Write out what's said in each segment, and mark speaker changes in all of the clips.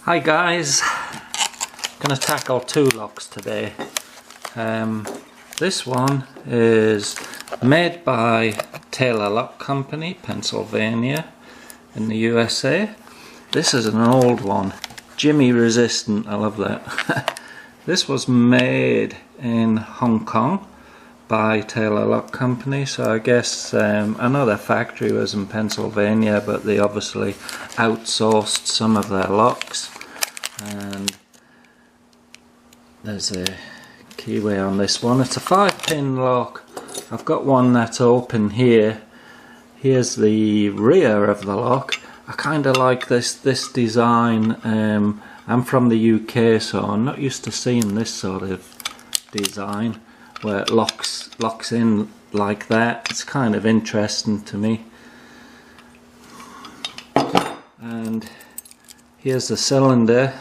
Speaker 1: Hi guys, gonna tackle two locks today. This one is made by Taylor Lock Company, Pennsylvania in the USA. This is an old one, Jimmy resistant, I love that. This was made in Hong Kong by Taylor Lock Company, so I guess I know their factory was in Pennsylvania, but they obviously outsourced some of their locks. And there's a keyway on this one. It's a 5-pin lock. I've got one that's open here. Here's the rear of the lock. I kind of like this design. I'm from the UK, so I'm not used to seeing this sort of design where it locks in like that. It's kind of interesting to me. And here's the cylinder,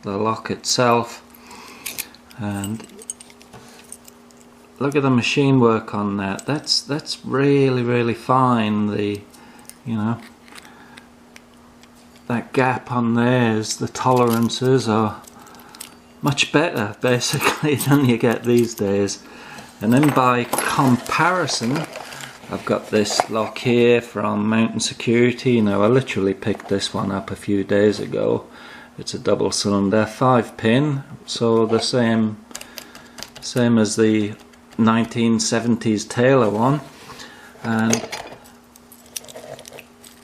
Speaker 1: the lock itself, and look at the machine work on that. That's really fine. The that gap on there is, the tolerances are much better basically than you get these days. And then by comparison, I've got this lock here from Mountain Security. Now I literally picked this one up a few days ago. It's a double cylinder, 5-pin, so the same as the 1970s Taylor one. And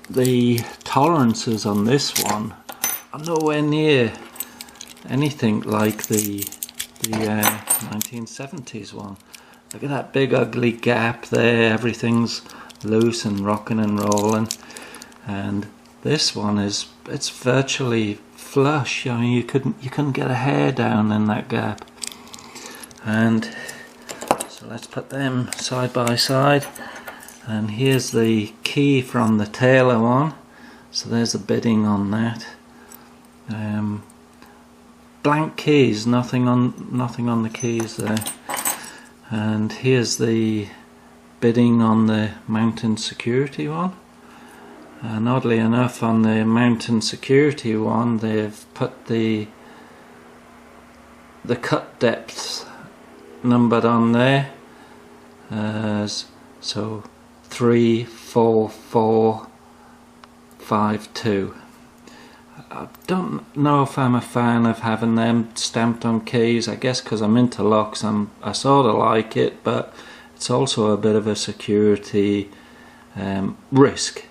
Speaker 1: the tolerances on this one are nowhere near anything like the 1970s one. Look at that big ugly gap there, everything's loose and rocking and rolling. And this one it's virtually flush. I mean, you couldn't get a hair down in that gap. And so let's put them side by side. And here's the key from the Taylor one. So there's the bidding on that. Blank keys, nothing on the keys there. And here's the bidding on the Mountain Security one. And oddly enough, on the Mountain Security one, they've put the cut depth numbered on there as so 34452. I don't know if I'm a fan of having them stamped on keys. I guess because I'm into locks, I sort of like it, but it's also a bit of a security risk,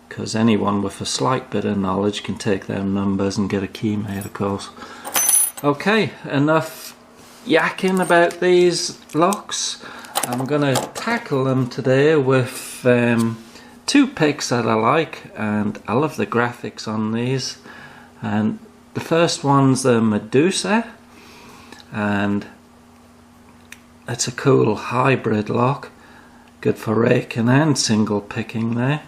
Speaker 1: because anyone with a slight bit of knowledge can take them numbers and get a key made, of course. Okay, enough yakking about these locks. I'm gonna tackle them today with two picks that I like, and I love the graphics on these. And the first one's the Medusa, and it's a cool hybrid lock, good for raking and single picking there.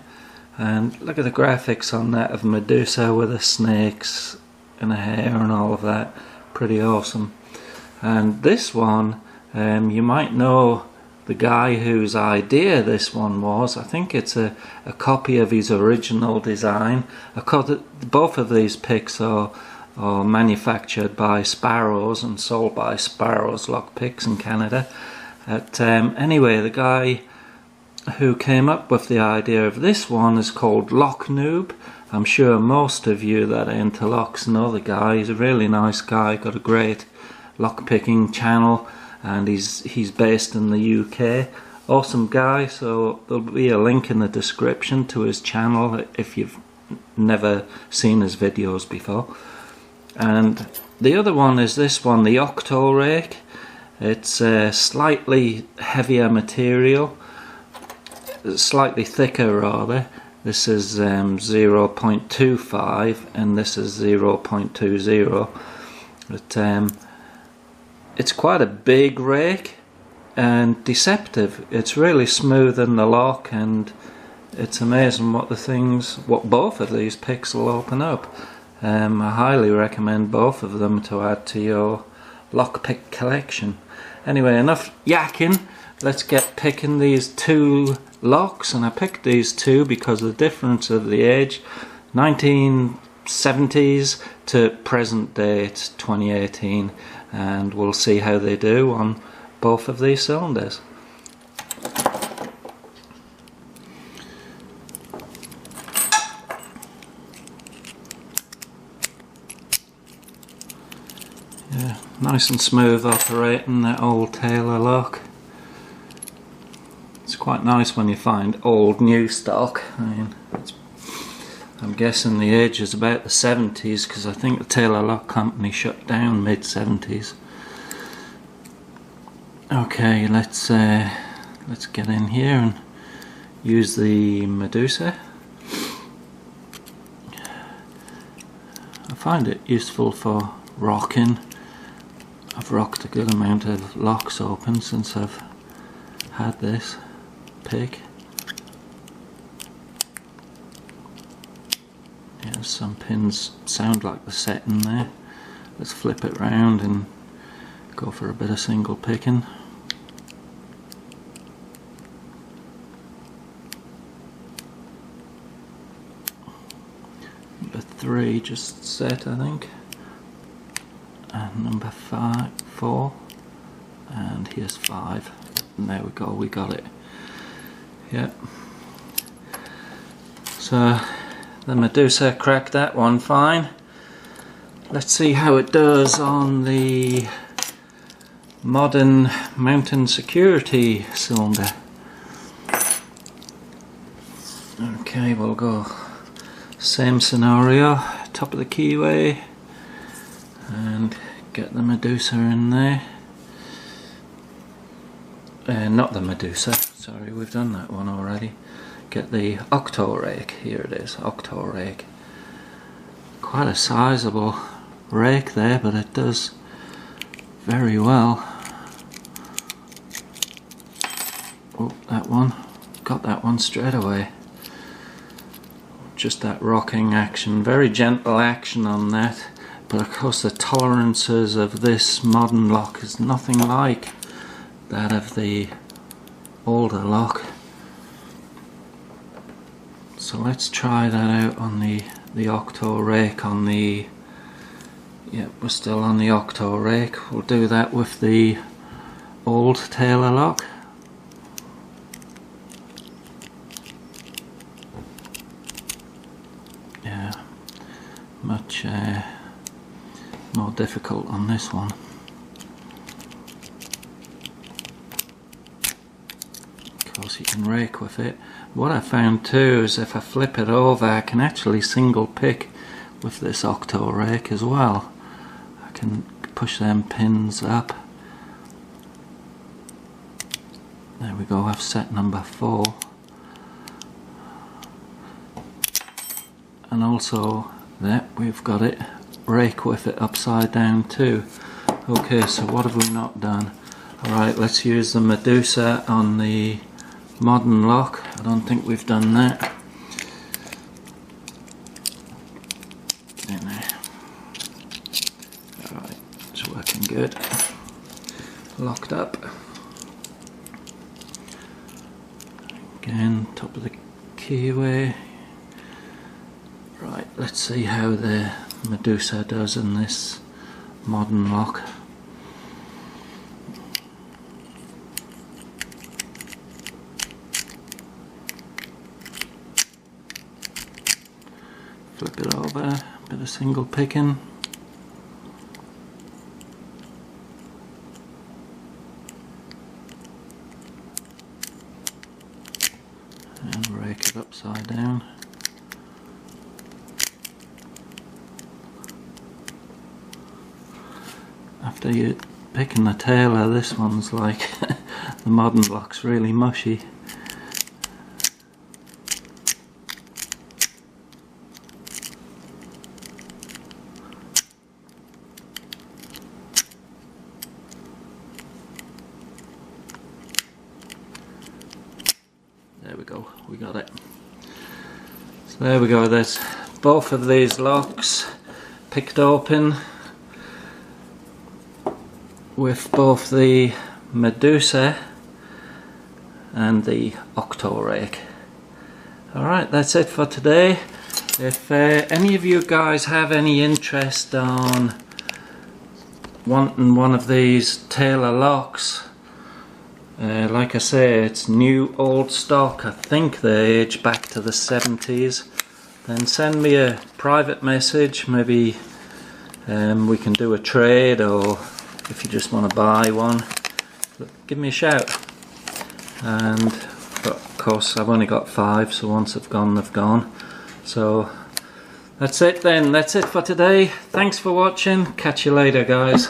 Speaker 1: And look at the graphics on that of Medusa with the snakes and the hair and all of that, pretty awesome. And this one, you might know the guy whose idea this one was. I think it's a copy of his original design. Both of these picks are manufactured by SPARROWS and sold by SPARROWS lock picks in Canada. Anyway, the guy who came up with the idea of this one is called Lock Noob. I'm sure most of you that are into locks know the guy. He's a really nice guy, got a great lock picking channel, and he's based in the UK. Awesome guy. So there'll be a link in the description to his channel if you've never seen his videos before. And the other one is this one, the Octo Rake. It's a slightly heavier material, slightly thicker rather. This is 0.25 and this is 0.20. But it's quite a big rake and deceptive. It's really smooth in the lock, and it's amazing what both of these picks will open up. I highly recommend both of them to add to your lockpick collection. Anyway, enough yakking. Let's get picking these two locks, and I picked these two because of the difference of the age. 70s to present date 2018, and we'll see how they do on both of these cylinders. Yeah, nice and smooth operating, that old Taylor lock. It's quite nice when you find old new stock. I mean, I'm guessing the age is about the 70s, because I think the Taylor Lock Company shut down mid-70s. Okay, let's get in here and use the Medusa. I find it useful for rocking. I've rocked a good amount of locks open since I've had this pick. Yeah, some pins sound like the setting there. Let's flip it round and go for a bit of single picking. Number 3 just set, I think. And number 4, and here's 5, and there we go, we got it. Yep. So the Medusa cracked that one fine. Let's see how it does on the modern mountain security cylinder. Okay, we'll go same scenario, top of the keyway, and get the Medusa in there. Not the Medusa, sorry, we've done that one already. Get the Octo Rake, here it is, Octo Rake. Quite a sizable rake there, but it does very well. Oh, that one, got that one straight away. Just that rocking action, very gentle action on that. But of course the tolerances of this modern lock is nothing like that of the older lock. So let's try that out on the Octo Rake on the... Yep, we're still on the Octo Rake. We'll do that with the old Taylor lock. Yeah, much more difficult on this one. Of course you can rake with it. What I found too is if I flip it over I can actually single pick with this Octo Rake as well. I can push them pins up. There we go, I've set number 4. And also that we've got it rake with it upside down too. Okay, so what have we not done? Alright, let's use the Medusa on the modern lock. I don't think we've done that. In there. Alright, it's working good. Locked up. Again, top of the keyway. Right, let's see how the Medusa does in this modern lock. Flip it over, bit of single picking. And rake it upside down. After you picking the Taylor, this one's like the modern lock's really mushy. There we go, we got it. So there we go, there's both of these locks picked open with both the Medusa and the Octo Rake. Alright, that's it for today. If any of you guys have any interest on wanting one of these Taylor locks, like I say, it's new old stock. I think they age back to the 70s. Then send me a private message. Maybe we can do a trade, or if you just want to buy one, give me a shout. And but of course I've only got 5, so once they've gone, they've gone. So that's it then. That's it for today. Thanks for watching. Catch you later, guys.